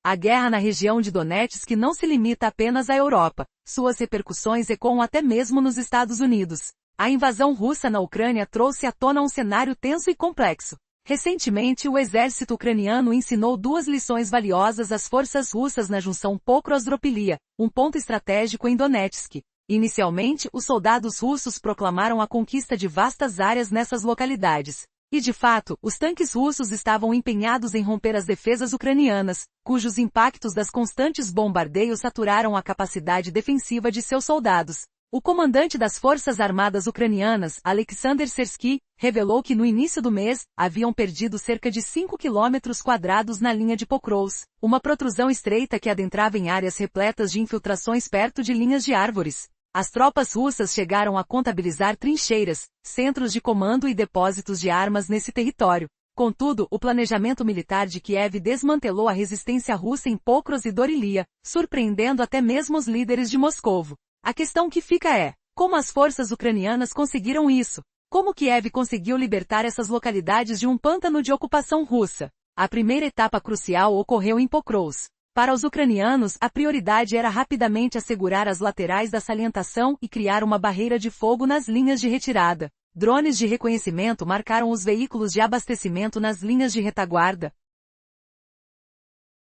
A guerra na região de Donetsk não se limita apenas à Europa, suas repercussões ecoam até mesmo nos Estados Unidos. A invasão russa na Ucrânia trouxe à tona um cenário tenso e complexo. Recentemente, o exército ucraniano ensinou duas lições valiosas às forças russas na junção Pokrovsk-Dropilya, um ponto estratégico em Donetsk. Inicialmente, os soldados russos proclamaram a conquista de vastas áreas nessas localidades. E de fato, os tanques russos estavam empenhados em romper as defesas ucranianas, cujos impactos das constantes bombardeios saturaram a capacidade defensiva de seus soldados. O comandante das Forças Armadas Ucranianas, Alexander Sersky, revelou que no início do mês, haviam perdido cerca de 5 km² na linha de Pokrovsk, uma protrusão estreita que adentrava em áreas repletas de infiltrações perto de linhas de árvores. As tropas russas chegaram a contabilizar trincheiras, centros de comando e depósitos de armas nesse território. Contudo, o planejamento militar de Kiev desmantelou a resistência russa em Pokrovsk e Dorilia, surpreendendo até mesmo os líderes de Moscovo. A questão que fica é, como as forças ucranianas conseguiram isso? Como Kiev conseguiu libertar essas localidades de um pântano de ocupação russa? A primeira etapa crucial ocorreu em Pokrovsk. Para os ucranianos, a prioridade era rapidamente assegurar as laterais da salientação e criar uma barreira de fogo nas linhas de retirada. Drones de reconhecimento marcaram os veículos de abastecimento nas linhas de retaguarda,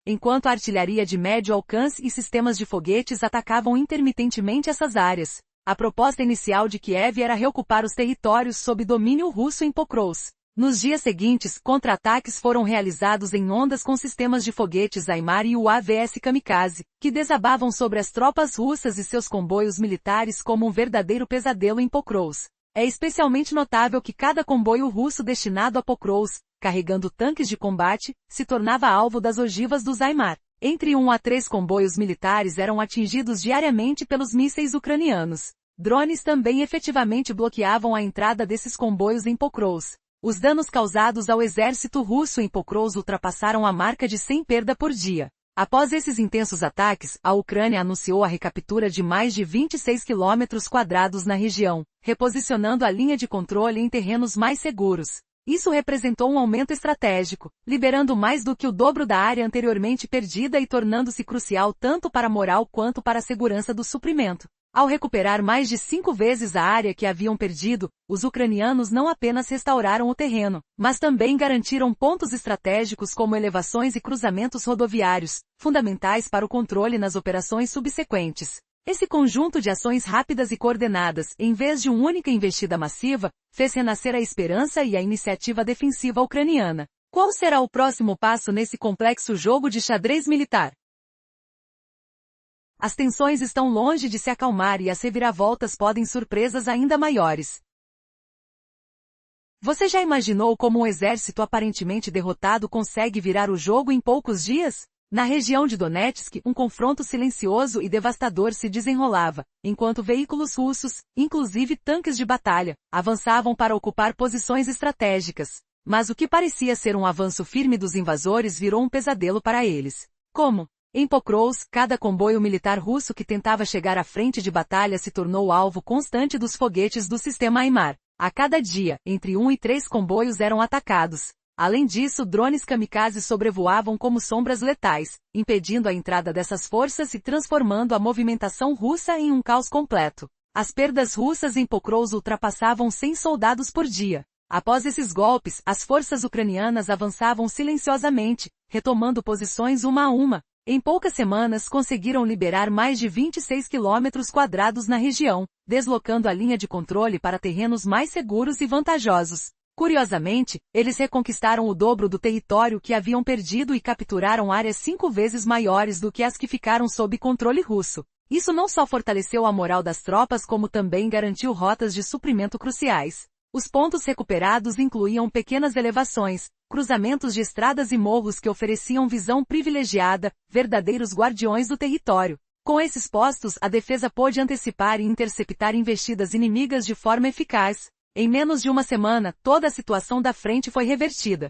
enquanto a artilharia de médio alcance e sistemas de foguetes atacavam intermitentemente essas áreas. A proposta inicial de Kiev era reocupar os territórios sob domínio russo em Pokrovsk. Nos dias seguintes, contra-ataques foram realizados em ondas com sistemas de foguetes HIMARS e UAVs Kamikaze, que desabavam sobre as tropas russas e seus comboios militares como um verdadeiro pesadelo em Pokrovsk. É especialmente notável que cada comboio russo destinado a Pokrovsk, carregando tanques de combate, se tornava alvo das ogivas dos HIMARS. Entre 1 a 3 comboios militares eram atingidos diariamente pelos mísseis ucranianos. Drones também efetivamente bloqueavam a entrada desses comboios em Pokrovsk. Os danos causados ao exército russo em Pokrovsk ultrapassaram a marca de 100 perdas por dia. Após esses intensos ataques, a Ucrânia anunciou a recaptura de mais de 26 km² na região, reposicionando a linha de controle em terrenos mais seguros. Isso representou um aumento estratégico, liberando mais do que o dobro da área anteriormente perdida e tornando-se crucial tanto para a moral quanto para a segurança do suprimento. Ao recuperar mais de 5 vezes a área que haviam perdido, os ucranianos não apenas restauraram o terreno, mas também garantiram pontos estratégicos como elevações e cruzamentos rodoviários, fundamentais para o controle nas operações subsequentes. Esse conjunto de ações rápidas e coordenadas, em vez de uma única investida massiva, fez renascer a esperança e a iniciativa defensiva ucraniana. Qual será o próximo passo nesse complexo jogo de xadrez militar? As tensões estão longe de se acalmar e as reviravoltas podem surpresas ainda maiores. Você já imaginou como um exército aparentemente derrotado consegue virar o jogo em poucos dias? Na região de Donetsk, um confronto silencioso e devastador se desenrolava, enquanto veículos russos, inclusive tanques de batalha, avançavam para ocupar posições estratégicas. Mas o que parecia ser um avanço firme dos invasores virou um pesadelo para eles. Como? Em Pokrovsk, cada comboio militar russo que tentava chegar à frente de batalha se tornou alvo constante dos foguetes do sistema HIMARS. A cada dia, entre 1 e 3 comboios eram atacados. Além disso, drones kamikaze sobrevoavam como sombras letais, impedindo a entrada dessas forças e transformando a movimentação russa em um caos completo. As perdas russas em Pokrovsk ultrapassavam 100 soldados por dia. Após esses golpes, as forças ucranianas avançavam silenciosamente, retomando posições uma a uma. Em poucas semanas conseguiram liberar mais de 26 km² na região, deslocando a linha de controle para terrenos mais seguros e vantajosos. Curiosamente, eles reconquistaram o dobro do território que haviam perdido e capturaram áreas 5 vezes maiores do que as que ficaram sob controle russo. Isso não só fortaleceu a moral das tropas como também garantiu rotas de suprimento cruciais. Os pontos recuperados incluíam pequenas elevações, cruzamentos de estradas e morros que ofereciam visão privilegiada, verdadeiros guardiões do território. Com esses postos, a defesa pôde antecipar e interceptar investidas inimigas de forma eficaz. Em menos de uma semana, toda a situação da frente foi revertida.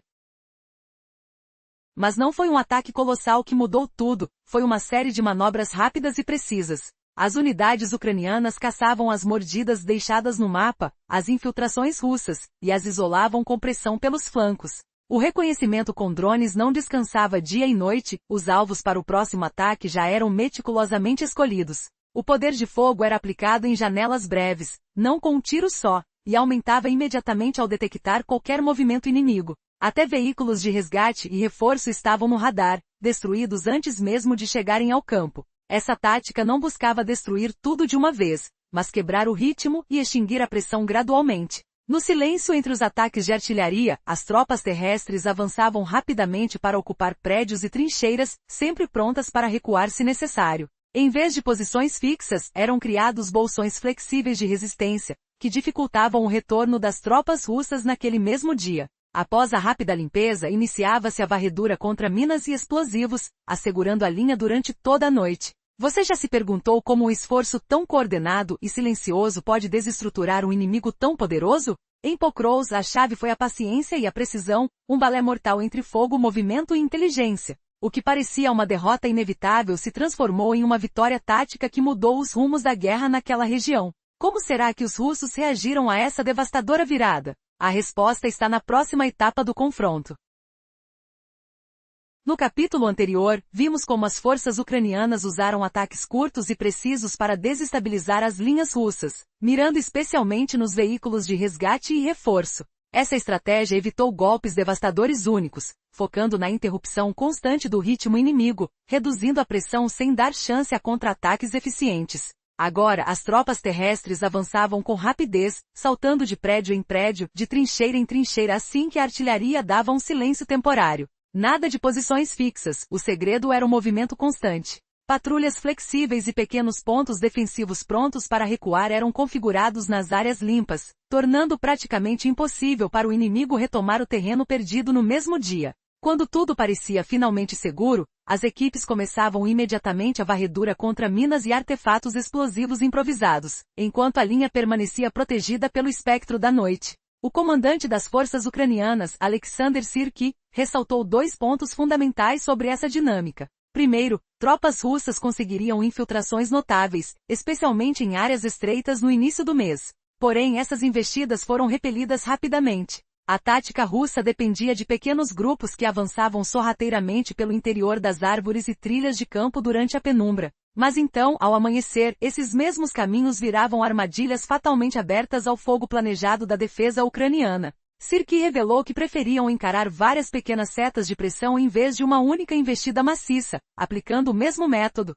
Mas não foi um ataque colossal que mudou tudo, foi uma série de manobras rápidas e precisas. As unidades ucranianas caçavam as mordidas deixadas no mapa, as infiltrações russas, e as isolavam com pressão pelos flancos. O reconhecimento com drones não descansava dia e noite, os alvos para o próximo ataque já eram meticulosamente escolhidos. O poder de fogo era aplicado em janelas breves, não com um tiro só, e aumentava imediatamente ao detectar qualquer movimento inimigo. Até veículos de resgate e reforço estavam no radar, destruídos antes mesmo de chegarem ao campo. Essa tática não buscava destruir tudo de uma vez, mas quebrar o ritmo e extinguir a pressão gradualmente. No silêncio entre os ataques de artilharia, as tropas terrestres avançavam rapidamente para ocupar prédios e trincheiras, sempre prontas para recuar se necessário. Em vez de posições fixas, eram criados bolsões flexíveis de resistência, que dificultavam o retorno das tropas russas naquele mesmo dia. Após a rápida limpeza, iniciava-se a varredura contra minas e explosivos, assegurando a linha durante toda a noite. Você já se perguntou como um esforço tão coordenado e silencioso pode desestruturar um inimigo tão poderoso? Em Pokrovsk a chave foi a paciência e a precisão, um balé mortal entre fogo, movimento e inteligência. O que parecia uma derrota inevitável se transformou em uma vitória tática que mudou os rumos da guerra naquela região. Como será que os russos reagiram a essa devastadora virada? A resposta está na próxima etapa do confronto. No capítulo anterior, vimos como as forças ucranianas usaram ataques curtos e precisos para desestabilizar as linhas russas, mirando especialmente nos veículos de resgate e reforço. Essa estratégia evitou golpes devastadores únicos, focando na interrupção constante do ritmo inimigo, reduzindo a pressão sem dar chance a contra-ataques eficientes. Agora as tropas terrestres avançavam com rapidez, saltando de prédio em prédio, de trincheira em trincheira assim que a artilharia dava um silêncio temporário. Nada de posições fixas, o segredo era o movimento constante. Patrulhas flexíveis e pequenos pontos defensivos prontos para recuar eram configurados nas áreas limpas, tornando praticamente impossível para o inimigo retomar o terreno perdido no mesmo dia. Quando tudo parecia finalmente seguro, as equipes começavam imediatamente a varredura contra minas e artefatos explosivos improvisados, enquanto a linha permanecia protegida pelo espectro da noite. O comandante das forças ucranianas, Alexander Syrki, ressaltou 2 pontos fundamentais sobre essa dinâmica. Primeiro, tropas russas conseguiriam infiltrações notáveis, especialmente em áreas estreitas no início do mês. Porém, essas investidas foram repelidas rapidamente. A tática russa dependia de pequenos grupos que avançavam sorrateiramente pelo interior das árvores e trilhas de campo durante a penumbra. Mas então, ao amanhecer, esses mesmos caminhos viravam armadilhas fatalmente abertas ao fogo planejado da defesa ucraniana. Syrki revelou que preferiam encarar várias pequenas setas de pressão em vez de uma única investida maciça, aplicando o mesmo método,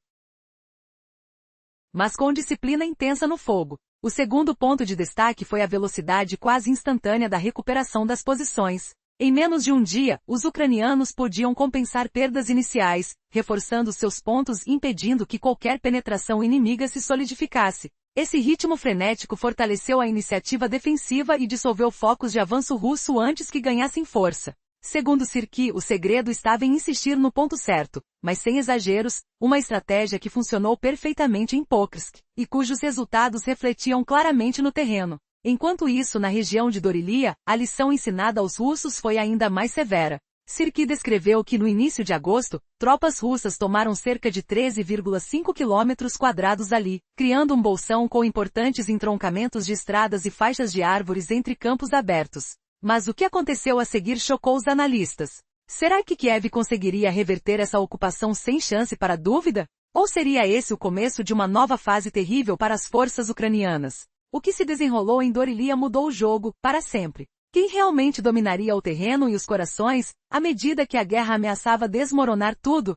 mas com disciplina intensa no fogo. O segundo ponto de destaque foi a velocidade quase instantânea da recuperação das posições. Em menos de um dia, os ucranianos podiam compensar perdas iniciais, reforçando seus pontos e impedindo que qualquer penetração inimiga se solidificasse. Esse ritmo frenético fortaleceu a iniciativa defensiva e dissolveu focos de avanço russo antes que ganhassem força. Segundo Syrki, o segredo estava em insistir no ponto certo, mas sem exageros, uma estratégia que funcionou perfeitamente em Pokrovsk, e cujos resultados refletiam claramente no terreno. Enquanto isso, na região de Dorilia, a lição ensinada aos russos foi ainda mais severa. Syrki descreveu que no início de agosto, tropas russas tomaram cerca de 13,5 km² ali, criando um bolsão com importantes entroncamentos de estradas e faixas de árvores entre campos abertos. Mas o que aconteceu a seguir chocou os analistas. Será que Kiev conseguiria reverter essa ocupação sem chance para dúvida? Ou seria esse o começo de uma nova fase terrível para as forças ucranianas? O que se desenrolou em Dorilia mudou o jogo, para sempre. Quem realmente dominaria o terreno e os corações, à medida que a guerra ameaçava desmoronar tudo?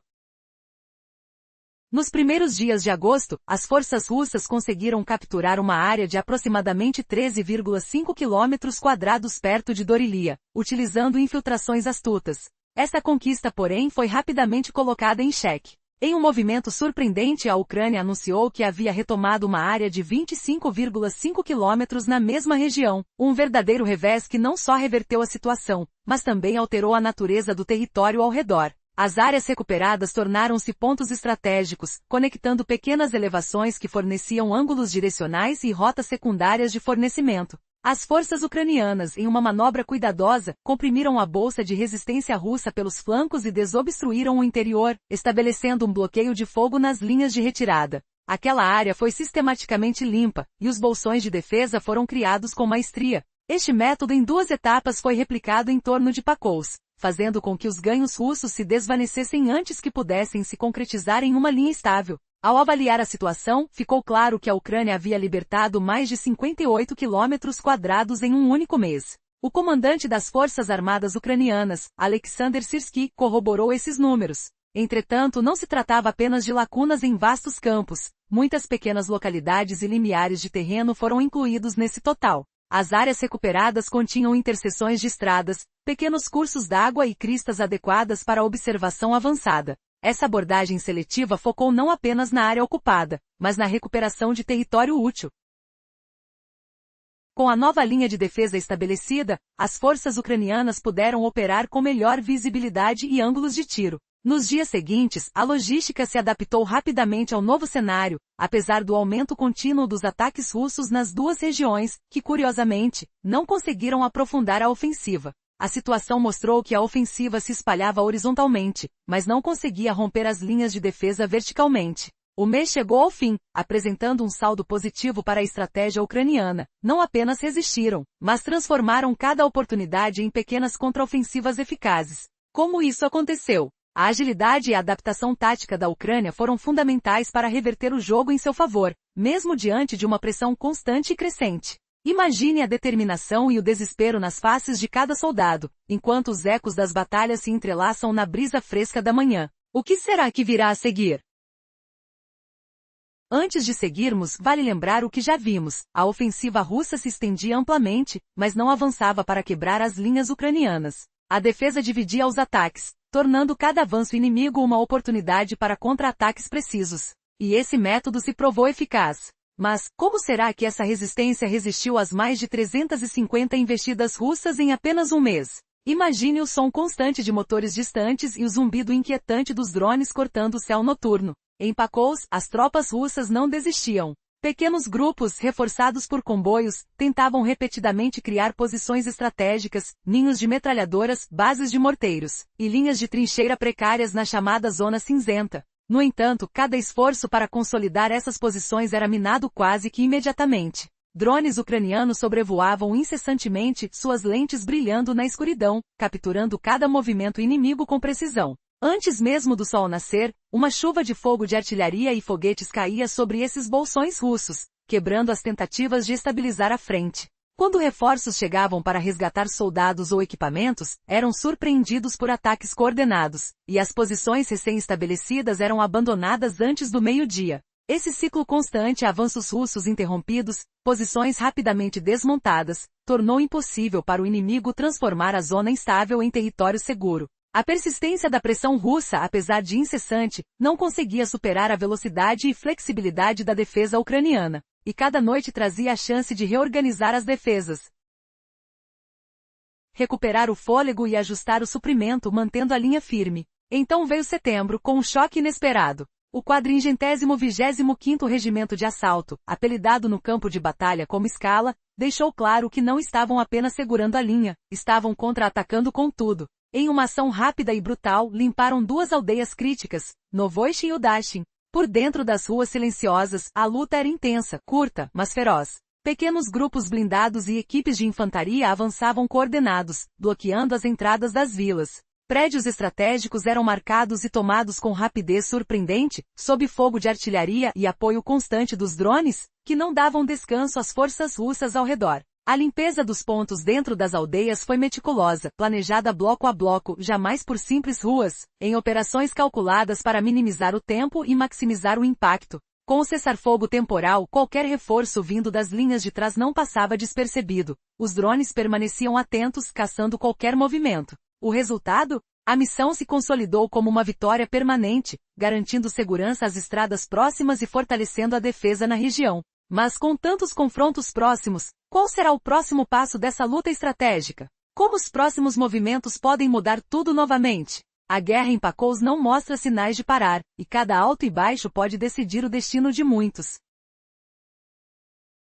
Nos primeiros dias de agosto, as forças russas conseguiram capturar uma área de aproximadamente 13,5 km² perto de Dorilia, utilizando infiltrações astutas. Essa conquista, porém, foi rapidamente colocada em xeque. Em um movimento surpreendente, a Ucrânia anunciou que havia retomado uma área de 25,5 km na mesma região, um verdadeiro revés que não só reverteu a situação, mas também alterou a natureza do território ao redor. As áreas recuperadas tornaram-se pontos estratégicos, conectando pequenas elevações que forneciam ângulos direcionais e rotas secundárias de fornecimento. As forças ucranianas, em uma manobra cuidadosa, comprimiram a bolsa de resistência russa pelos flancos e desobstruíram o interior, estabelecendo um bloqueio de fogo nas linhas de retirada. Aquela área foi sistematicamente limpa, e os bolsões de defesa foram criados com maestria. Este método em 2 etapas foi replicado em torno de Pokrovsk. fazendo com que os ganhos russos se desvanecessem antes que pudessem se concretizar em uma linha estável. Ao avaliar a situação, ficou claro que a Ucrânia havia libertado mais de 58 quilômetros quadrados em um único mês. O comandante das Forças Armadas Ucranianas, Alexander Sirski, corroborou esses números. Entretanto, não se tratava apenas de lacunas em vastos campos. Muitas pequenas localidades e limiares de terreno foram incluídos nesse total. As áreas recuperadas continham interseções de estradas, pequenos cursos d'água e cristas adequadas para a observação avançada. Essa abordagem seletiva focou não apenas na área ocupada, mas na recuperação de território útil. Com a nova linha de defesa estabelecida, as forças ucranianas puderam operar com melhor visibilidade e ângulos de tiro. Nos dias seguintes, a logística se adaptou rapidamente ao novo cenário, apesar do aumento contínuo dos ataques russos nas duas regiões, que curiosamente, não conseguiram aprofundar a ofensiva. A situação mostrou que a ofensiva se espalhava horizontalmente, mas não conseguia romper as linhas de defesa verticalmente. O mês chegou ao fim, apresentando um saldo positivo para a estratégia ucraniana. Não apenas resistiram, mas transformaram cada oportunidade em pequenas contraofensivas eficazes. Como isso aconteceu? A agilidade e a adaptação tática da Ucrânia foram fundamentais para reverter o jogo em seu favor, mesmo diante de uma pressão constante e crescente. Imagine a determinação e o desespero nas faces de cada soldado, enquanto os ecos das batalhas se entrelaçam na brisa fresca da manhã. O que será que virá a seguir? Antes de seguirmos, vale lembrar o que já vimos. A ofensiva russa se estendia amplamente, mas não avançava para quebrar as linhas ucranianas. A defesa dividia os ataques, tornando cada avanço inimigo uma oportunidade para contra-ataques precisos. E esse método se provou eficaz. Mas, como será que essa resistência resistiu às mais de 350 investidas russas em apenas um mês? Imagine o som constante de motores distantes e o zumbido inquietante dos drones cortando o céu noturno. Em Pakhovsk, as tropas russas não desistiam. Pequenos grupos, reforçados por comboios, tentavam repetidamente criar posições estratégicas, ninhos de metralhadoras, bases de morteiros, e linhas de trincheira precárias na chamada Zona Cinzenta. No entanto, cada esforço para consolidar essas posições era minado quase que imediatamente. Drones ucranianos sobrevoavam incessantemente, suas lentes brilhando na escuridão, capturando cada movimento inimigo com precisão. Antes mesmo do sol nascer, uma chuva de fogo de artilharia e foguetes caía sobre esses bolsões russos, quebrando as tentativas de estabilizar a frente. Quando reforços chegavam para resgatar soldados ou equipamentos, eram surpreendidos por ataques coordenados, e as posições recém-estabelecidas eram abandonadas antes do meio-dia. Esse ciclo constante, avanços russos interrompidos, posições rapidamente desmontadas, tornou impossível para o inimigo transformar a zona instável em território seguro. A persistência da pressão russa, apesar de incessante, não conseguia superar a velocidade e flexibilidade da defesa ucraniana, e cada noite trazia a chance de reorganizar as defesas, recuperar o fôlego e ajustar o suprimento mantendo a linha firme. Então veio setembro, com um choque inesperado. O 425º Regimento de Assalto, apelidado no campo de batalha como Scala, deixou claro que não estavam apenas segurando a linha, estavam contra-atacando com tudo. Em uma ação rápida e brutal, limparam duas aldeias críticas, Novoichin e Udachin. Por dentro das ruas silenciosas, a luta era intensa, curta, mas feroz. Pequenos grupos blindados e equipes de infantaria avançavam coordenados, bloqueando as entradas das vilas. Prédios estratégicos eram marcados e tomados com rapidez surpreendente, sob fogo de artilharia e apoio constante dos drones, que não davam descanso às forças russas ao redor. A limpeza dos pontos dentro das aldeias foi meticulosa, planejada bloco a bloco, jamais por simples ruas, em operações calculadas para minimizar o tempo e maximizar o impacto. Com o cessar-fogo temporal, qualquer reforço vindo das linhas de trás não passava despercebido. Os drones permaneciam atentos, caçando qualquer movimento. O resultado? A missão se consolidou como uma vitória permanente, garantindo segurança às estradas próximas e fortalecendo a defesa na região. Mas com tantos confrontos próximos, qual será o próximo passo dessa luta estratégica? Como os próximos movimentos podem mudar tudo novamente? A guerra em Pakhovsk não mostra sinais de parar, e cada alto e baixo pode decidir o destino de muitos.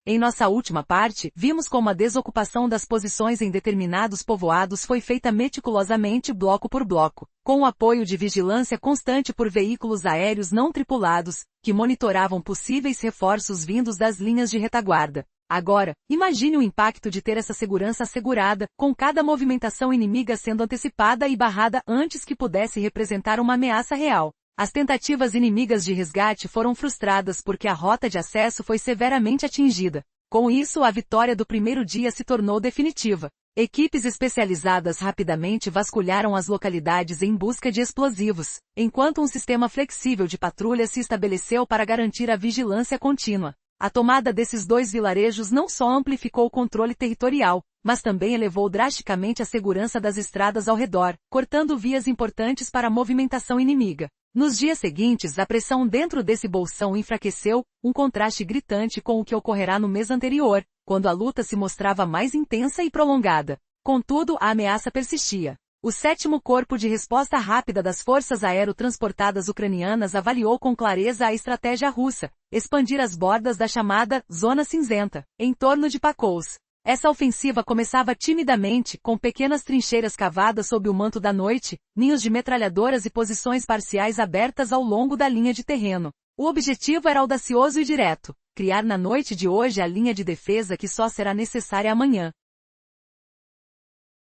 Em nossa última parte, vimos como a desocupação das posições em determinados povoados foi feita meticulosamente bloco por bloco, com o apoio de vigilância constante por veículos aéreos não tripulados, que monitoravam possíveis reforços vindos das linhas de retaguarda. Agora, imagine o impacto de ter essa segurança assegurada, com cada movimentação inimiga sendo antecipada e barrada antes que pudesse representar uma ameaça real. As tentativas inimigas de resgate foram frustradas porque a rota de acesso foi severamente atingida. Com isso, a vitória do primeiro dia se tornou definitiva. Equipes especializadas rapidamente vasculharam as localidades em busca de explosivos, enquanto um sistema flexível de patrulha se estabeleceu para garantir a vigilância contínua. A tomada desses dois vilarejos não só amplificou o controle territorial, mas também elevou drasticamente a segurança das estradas ao redor, cortando vias importantes para a movimentação inimiga. Nos dias seguintes, a pressão dentro desse bolsão enfraqueceu, um contraste gritante com o que ocorrerá no mês anterior, quando a luta se mostrava mais intensa e prolongada. Contudo, a ameaça persistia. O 7º Corpo de Resposta Rápida das Forças Aerotransportadas Ucranianas avaliou com clareza a estratégia russa, expandir as bordas da chamada Zona Cinzenta, em torno de Pakous. Essa ofensiva começava timidamente, com pequenas trincheiras cavadas sob o manto da noite, ninhos de metralhadoras e posições parciais abertas ao longo da linha de terreno. O objetivo era audacioso e direto: criar na noite de hoje a linha de defesa que só será necessária amanhã,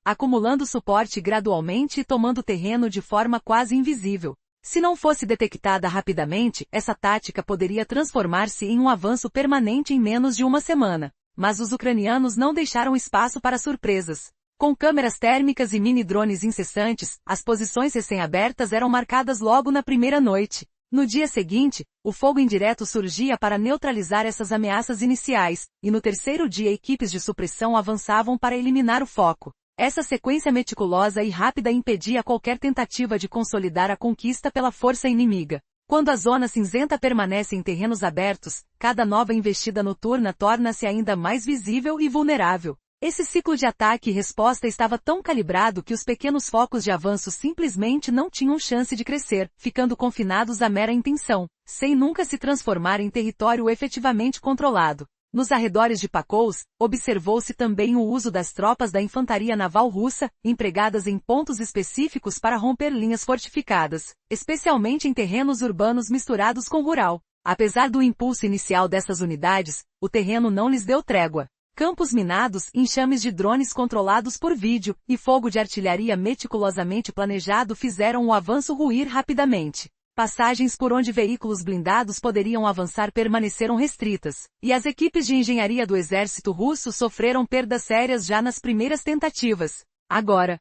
acumulando suporte gradualmente e tomando terreno de forma quase invisível. Se não fosse detectada rapidamente, essa tática poderia transformar-se em um avanço permanente em menos de uma semana. Mas os ucranianos não deixaram espaço para surpresas. Com câmeras térmicas e mini-drones incessantes, as posições recém-abertas eram marcadas logo na primeira noite. No dia seguinte, o fogo indireto surgia para neutralizar essas ameaças iniciais, e no terceiro dia equipes de supressão avançavam para eliminar o foco. Essa sequência meticulosa e rápida impedia qualquer tentativa de consolidar a conquista pela força inimiga. Quando a zona cinzenta permanece em terrenos abertos, cada nova investida noturna torna-se ainda mais visível e vulnerável. Esse ciclo de ataque e resposta estava tão calibrado que os pequenos focos de avanço simplesmente não tinham chance de crescer, ficando confinados à mera intenção, sem nunca se transformar em território efetivamente controlado. Nos arredores de Pakous, observou-se também o uso das tropas da infantaria naval russa, empregadas em pontos específicos para romper linhas fortificadas, especialmente em terrenos urbanos misturados com rural. Apesar do impulso inicial dessas unidades, o terreno não lhes deu trégua. Campos minados, enxames de drones controlados por vídeo, e fogo de artilharia meticulosamente planejado fizeram o avanço ruir rapidamente. Passagens por onde veículos blindados poderiam avançar permaneceram restritas, e as equipes de engenharia do exército russo sofreram perdas sérias já nas primeiras tentativas. Agora,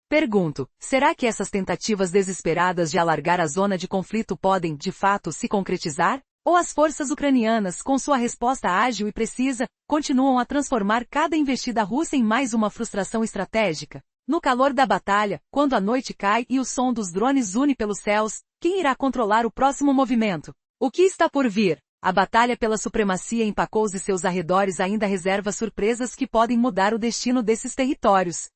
pergunto, será que essas tentativas desesperadas de alargar a zona de conflito podem, de fato, se concretizar? Ou as forças ucranianas, com sua resposta ágil e precisa, continuam a transformar cada investida russa em mais uma frustração estratégica? No calor da batalha, quando a noite cai e o som dos drones une pelos céus, quem irá controlar o próximo movimento? O que está por vir? A batalha pela supremacia em Pakous e seus arredores ainda reserva surpresas que podem mudar o destino desses territórios.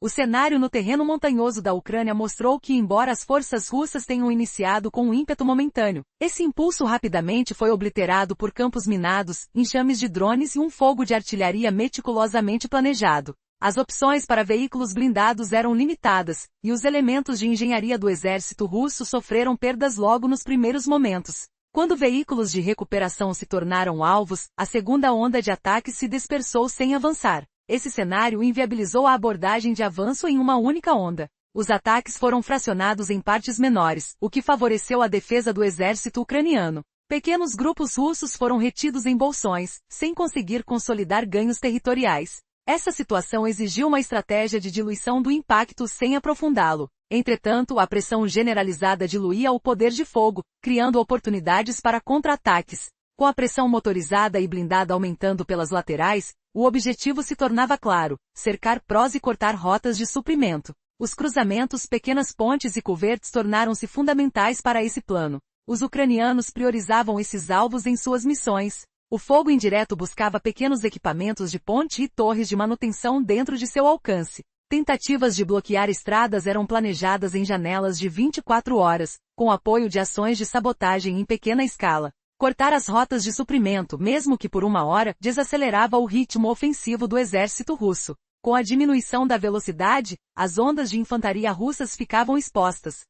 O cenário no terreno montanhoso da Ucrânia mostrou que, embora as forças russas tenham iniciado com um ímpeto momentâneo, esse impulso rapidamente foi obliterado por campos minados, enxames de drones e um fogo de artilharia meticulosamente planejado. As opções para veículos blindados eram limitadas, e os elementos de engenharia do exército russo sofreram perdas logo nos primeiros momentos. Quando veículos de recuperação se tornaram alvos, a segunda onda de ataques se dispersou sem avançar. Esse cenário inviabilizou a abordagem de avanço em uma única onda. Os ataques foram fracionados em partes menores, o que favoreceu a defesa do exército ucraniano. Pequenos grupos russos foram retidos em bolsões, sem conseguir consolidar ganhos territoriais. Essa situação exigiu uma estratégia de diluição do impacto sem aprofundá-lo. Entretanto, a pressão generalizada diluía o poder de fogo, criando oportunidades para contra-ataques. Com a pressão motorizada e blindada aumentando pelas laterais, o objetivo se tornava claro: cercar prós e cortar rotas de suprimento. Os cruzamentos, pequenas pontes e couvertes tornaram-se fundamentais para esse plano. Os ucranianos priorizavam esses alvos em suas missões. O fogo indireto buscava pequenos equipamentos de ponte e torres de manutenção dentro de seu alcance. Tentativas de bloquear estradas eram planejadas em janelas de 24 horas, com apoio de ações de sabotagem em pequena escala. Cortar as rotas de suprimento, mesmo que por uma hora, desacelerava o ritmo ofensivo do exército russo. Com a diminuição da velocidade, as ondas de infantaria russas ficavam expostas,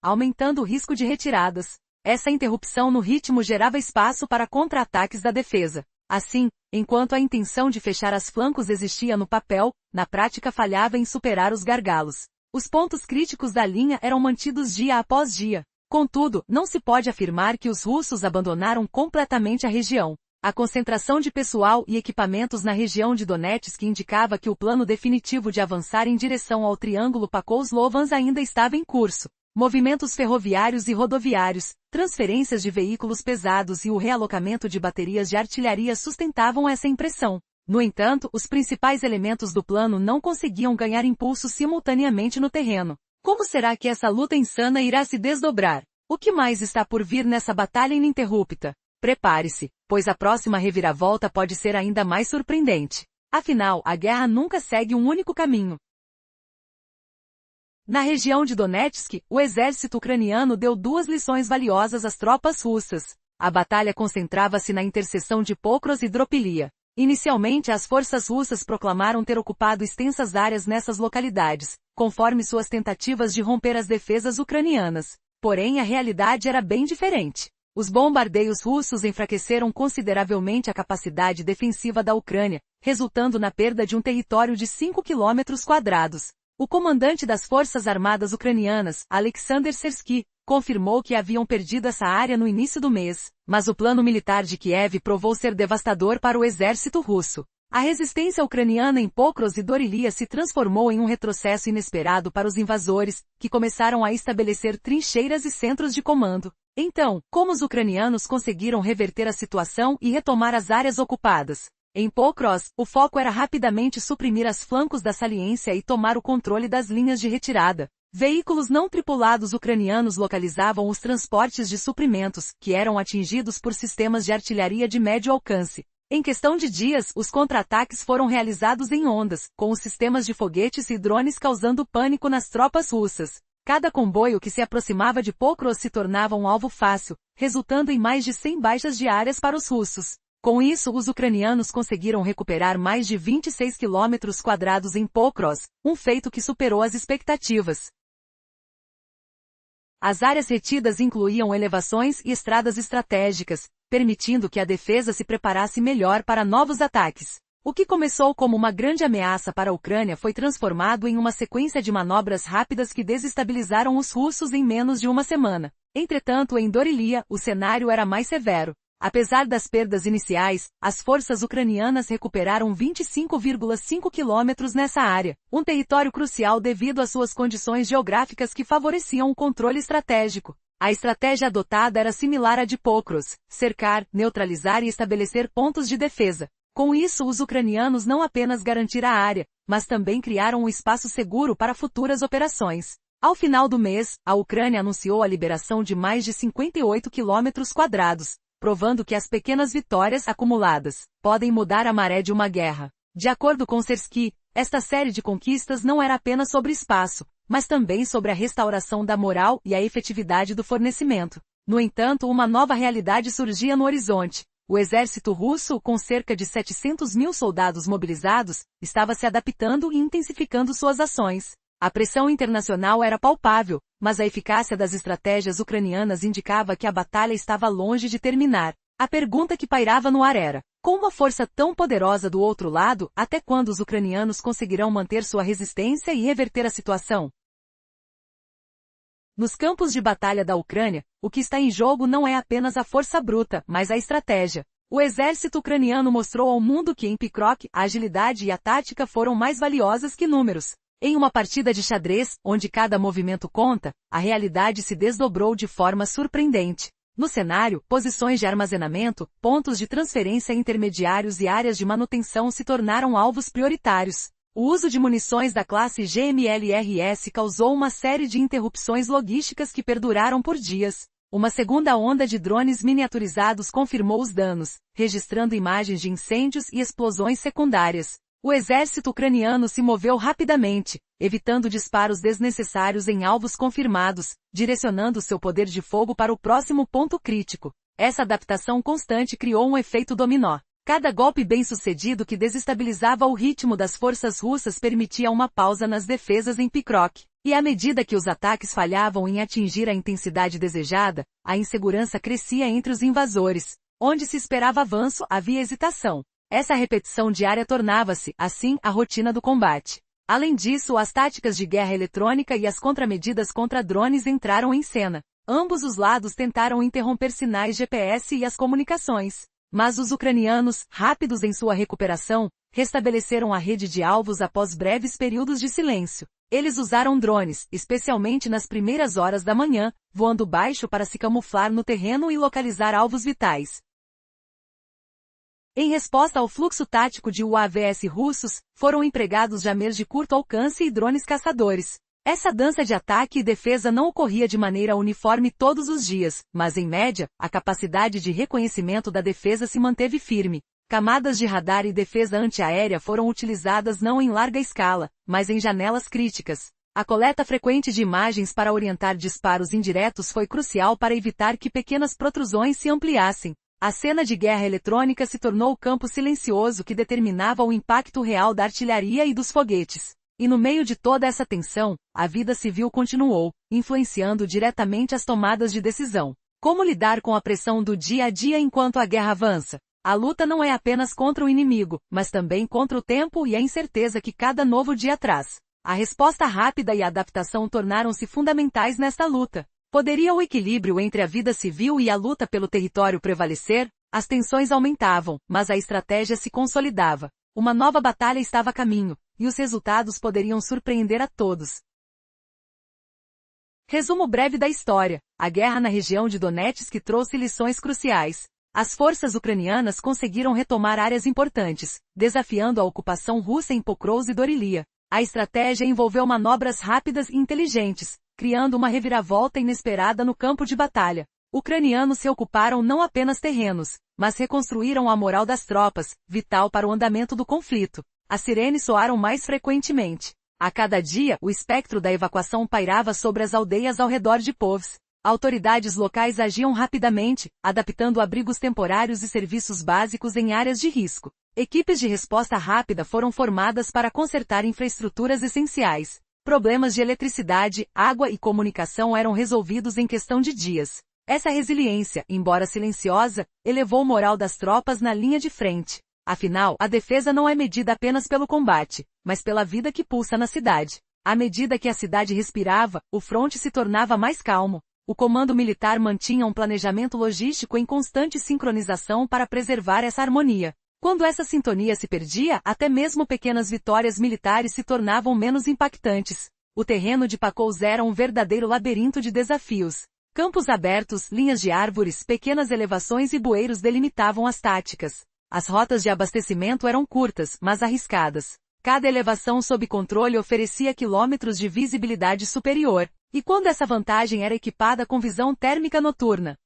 aumentando o risco de retiradas. Essa interrupção no ritmo gerava espaço para contra-ataques da defesa. Assim, enquanto a intenção de fechar as flancos existia no papel, na prática falhava em superar os gargalos. Os pontos críticos da linha eram mantidos dia após dia. Contudo, não se pode afirmar que os russos abandonaram completamente a região. A concentração de pessoal e equipamentos na região de Donetsk indicava que o plano definitivo de avançar em direção ao Triângulo Pakol-Slovansk ainda estava em curso. Movimentos ferroviários e rodoviários, transferências de veículos pesados e o realocamento de baterias de artilharia sustentavam essa impressão. No entanto, os principais elementos do plano não conseguiam ganhar impulso simultaneamente no terreno. Como será que essa luta insana irá se desdobrar? O que mais está por vir nessa batalha ininterrupta? Prepare-se, pois a próxima reviravolta pode ser ainda mais surpreendente. Afinal, a guerra nunca segue um único caminho. Na região de Donetsk, o exército ucraniano deu duas lições valiosas às tropas russas. A batalha concentrava-se na interseção de Pokros e Dropilia. Inicialmente, as forças russas proclamaram ter ocupado extensas áreas nessas localidades, conforme suas tentativas de romper as defesas ucranianas. Porém, a realidade era bem diferente. Os bombardeios russos enfraqueceram consideravelmente a capacidade defensiva da Ucrânia, resultando na perda de um território de 5 km². O comandante das Forças Armadas Ucranianas, Alexander Sersky, confirmou que haviam perdido essa área no início do mês, mas o plano militar de Kiev provou ser devastador para o exército russo. A resistência ucraniana em Pokros e Dorilia se transformou em um retrocesso inesperado para os invasores, que começaram a estabelecer trincheiras e centros de comando. Então, como os ucranianos conseguiram reverter a situação e retomar as áreas ocupadas? Em Pokros, o foco era rapidamente suprimir as flancos da saliência e tomar o controle das linhas de retirada. Veículos não tripulados ucranianos localizavam os transportes de suprimentos, que eram atingidos por sistemas de artilharia de médio alcance. Em questão de dias, os contra-ataques foram realizados em ondas, com os sistemas de foguetes e drones causando pânico nas tropas russas. Cada comboio que se aproximava de Pokros se tornava um alvo fácil, resultando em mais de 100 baixas diárias para os russos. Com isso, os ucranianos conseguiram recuperar mais de 26 km² em Pokros, um feito que superou as expectativas. As áreas retidas incluíam elevações e estradas estratégicas, permitindo que a defesa se preparasse melhor para novos ataques. O que começou como uma grande ameaça para a Ucrânia foi transformado em uma sequência de manobras rápidas que desestabilizaram os russos em menos de uma semana. Entretanto, em Dorilia, o cenário era mais severo. Apesar das perdas iniciais, as forças ucranianas recuperaram 25,5 km nessa área, um território crucial devido às suas condições geográficas que favoreciam o controle estratégico. A estratégia adotada era similar à de Pokros: cercar, neutralizar e estabelecer pontos de defesa. Com isso, os ucranianos não apenas garantiram a área, mas também criaram um espaço seguro para futuras operações. Ao final do mês, a Ucrânia anunciou a liberação de mais de 58 km². Provando que as pequenas vitórias acumuladas podem mudar a maré de uma guerra. De acordo com Sersky, esta série de conquistas não era apenas sobre espaço, mas também sobre a restauração da moral e a efetividade do fornecimento. No entanto, uma nova realidade surgia no horizonte. O exército russo, com cerca de 700 mil soldados mobilizados, estava se adaptando e intensificando suas ações. A pressão internacional era palpável, mas a eficácia das estratégias ucranianas indicava que a batalha estava longe de terminar. A pergunta que pairava no ar era: com uma força tão poderosa do outro lado, até quando os ucranianos conseguirão manter sua resistência e reverter a situação? Nos campos de batalha da Ucrânia, o que está em jogo não é apenas a força bruta, mas a estratégia. O exército ucraniano mostrou ao mundo que em Pokrok, a agilidade e a tática foram mais valiosas que números. Em uma partida de xadrez, onde cada movimento conta, a realidade se desdobrou de forma surpreendente. No cenário, posições de armazenamento, pontos de transferência intermediários e áreas de manutenção se tornaram alvos prioritários. O uso de munições da classe GMLRS causou uma série de interrupções logísticas que perduraram por dias. Uma segunda onda de drones miniaturizados confirmou os danos, registrando imagens de incêndios e explosões secundárias. O exército ucraniano se moveu rapidamente, evitando disparos desnecessários em alvos confirmados, direcionando seu poder de fogo para o próximo ponto crítico. Essa adaptação constante criou um efeito dominó. Cada golpe bem-sucedido que desestabilizava o ritmo das forças russas permitia uma pausa nas defesas em Pokrok. E à medida que os ataques falhavam em atingir a intensidade desejada, a insegurança crescia entre os invasores. Onde se esperava avanço, havia hesitação. Essa repetição diária tornava-se, assim, a rotina do combate. Além disso, as táticas de guerra eletrônica e as contramedidas contra drones entraram em cena. Ambos os lados tentaram interromper sinais GPS e as comunicações. Mas os ucranianos, rápidos em sua recuperação, restabeleceram a rede de alvos após breves períodos de silêncio. Eles usaram drones, especialmente nas primeiras horas da manhã, voando baixo para se camuflar no terreno e localizar alvos vitais. Em resposta ao fluxo tático de UAVs russos, foram empregados jammers de curto alcance e drones caçadores. Essa dança de ataque e defesa não ocorria de maneira uniforme todos os dias, mas em média, a capacidade de reconhecimento da defesa se manteve firme. Camadas de radar e defesa antiaérea foram utilizadas não em larga escala, mas em janelas críticas. A coleta frequente de imagens para orientar disparos indiretos foi crucial para evitar que pequenas protrusões se ampliassem. A cena de guerra eletrônica se tornou o campo silencioso que determinava o impacto real da artilharia e dos foguetes. E no meio de toda essa tensão, a vida civil continuou, influenciando diretamente as tomadas de decisão. Como lidar com a pressão do dia a dia enquanto a guerra avança? A luta não é apenas contra o inimigo, mas também contra o tempo e a incerteza que cada novo dia traz. A resposta rápida e a adaptação tornaram-se fundamentais nesta luta. Poderia o equilíbrio entre a vida civil e a luta pelo território prevalecer? As tensões aumentavam, mas a estratégia se consolidava. Uma nova batalha estava a caminho, e os resultados poderiam surpreender a todos. Resumo breve da história. A guerra na região de Donetsk trouxe lições cruciais. As forças ucranianas conseguiram retomar áreas importantes, desafiando a ocupação russa em Pokrovsk e Dorilia. A estratégia envolveu manobras rápidas e inteligentes, criando uma reviravolta inesperada no campo de batalha. Ucranianos reocuparam não apenas terrenos, mas reconstruíram a moral das tropas, vital para o andamento do conflito. As sirenes soaram mais frequentemente. A cada dia, o espectro da evacuação pairava sobre as aldeias ao redor de Povs. Autoridades locais agiam rapidamente, adaptando abrigos temporários e serviços básicos em áreas de risco. Equipes de resposta rápida foram formadas para consertar infraestruturas essenciais. Problemas de eletricidade, água e comunicação eram resolvidos em questão de dias. Essa resiliência, embora silenciosa, elevou o moral das tropas na linha de frente. Afinal, a defesa não é medida apenas pelo combate, mas pela vida que pulsa na cidade. À medida que a cidade respirava, o fronte se tornava mais calmo. O comando militar mantinha um planejamento logístico em constante sincronização para preservar essa harmonia. Quando essa sintonia se perdia, até mesmo pequenas vitórias militares se tornavam menos impactantes. O terreno de Pakrovsk era um verdadeiro labirinto de desafios. Campos abertos, linhas de árvores, pequenas elevações e bueiros delimitavam as táticas. As rotas de abastecimento eram curtas, mas arriscadas. Cada elevação sob controle oferecia quilômetros de visibilidade superior. E quando essa vantagem era equipada com visão térmica noturna,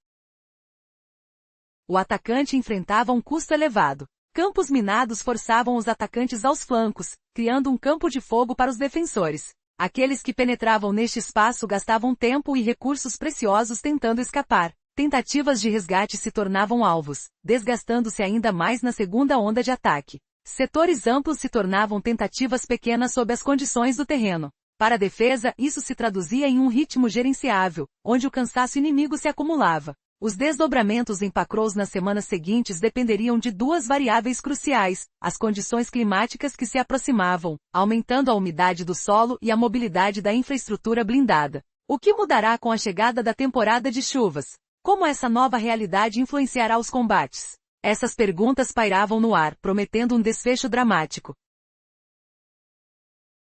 o atacante enfrentava um custo elevado. Campos minados forçavam os atacantes aos flancos, criando um campo de fogo para os defensores. Aqueles que penetravam neste espaço gastavam tempo e recursos preciosos tentando escapar. Tentativas de resgate se tornavam alvos, desgastando-se ainda mais na segunda onda de ataque. Setores amplos se tornavam tentativas pequenas sob as condições do terreno. Para a defesa, isso se traduzia em um ritmo gerenciável, onde o cansaço inimigo se acumulava. Os desdobramentos em Pakrovsk nas semanas seguintes dependeriam de duas variáveis cruciais, as condições climáticas que se aproximavam, aumentando a umidade do solo e a mobilidade da infraestrutura blindada. O que mudará com a chegada da temporada de chuvas? Como essa nova realidade influenciará os combates? Essas perguntas pairavam no ar, prometendo um desfecho dramático.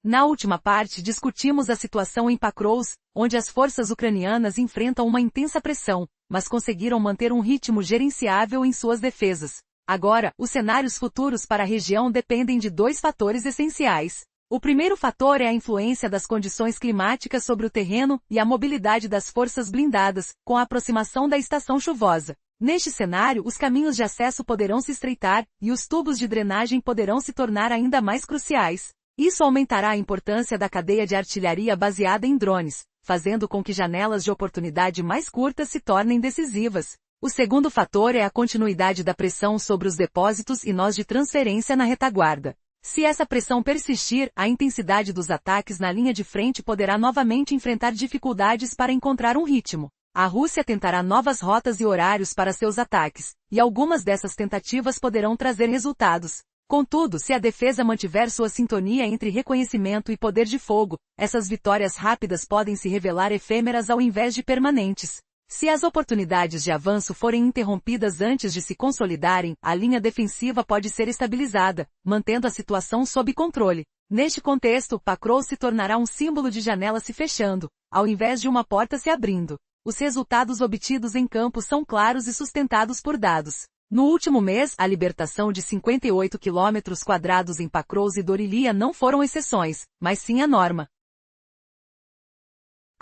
Na última parte discutimos a situação em Pakrovsk, onde as forças ucranianas enfrentam uma intensa pressão, mas conseguiram manter um ritmo gerenciável em suas defesas. Agora, os cenários futuros para a região dependem de dois fatores essenciais. O primeiro fator é a influência das condições climáticas sobre o terreno e a mobilidade das forças blindadas, com a aproximação da estação chuvosa. Neste cenário, os caminhos de acesso poderão se estreitar, e os tubos de drenagem poderão se tornar ainda mais cruciais. Isso aumentará a importância da cadeia de artilharia baseada em drones, fazendo com que janelas de oportunidade mais curtas se tornem decisivas. O segundo fator é a continuidade da pressão sobre os depósitos e nós de transferência na retaguarda. Se essa pressão persistir, a intensidade dos ataques na linha de frente poderá novamente enfrentar dificuldades para encontrar um ritmo. A Rússia tentará novas rotas e horários para seus ataques, e algumas dessas tentativas poderão trazer resultados. Contudo, se a defesa mantiver sua sintonia entre reconhecimento e poder de fogo, essas vitórias rápidas podem se revelar efêmeras ao invés de permanentes. Se as oportunidades de avanço forem interrompidas antes de se consolidarem, a linha defensiva pode ser estabilizada, mantendo a situação sob controle. Neste contexto, Pakrovsk se tornará um símbolo de janela se fechando, ao invés de uma porta se abrindo. Os resultados obtidos em campo são claros e sustentados por dados. No último mês, a libertação de 58 km² em Pakrovsk e Dorilia não foram exceções, mas sim a norma.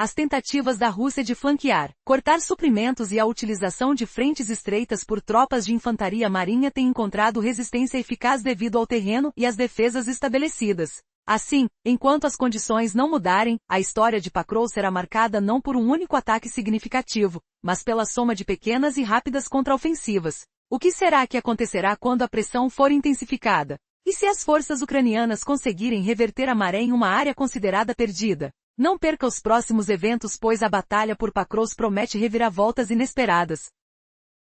As tentativas da Rússia de flanquear, cortar suprimentos e a utilização de frentes estreitas por tropas de infantaria marinha têm encontrado resistência eficaz devido ao terreno e às defesas estabelecidas. Assim, enquanto as condições não mudarem, a história de Pakrovsk será marcada não por um único ataque significativo, mas pela soma de pequenas e rápidas contraofensivas. O que será que acontecerá quando a pressão for intensificada? E se as forças ucranianas conseguirem reverter a maré em uma área considerada perdida? Não perca os próximos eventos, pois a batalha por Pakrovsk promete reviravoltas inesperadas.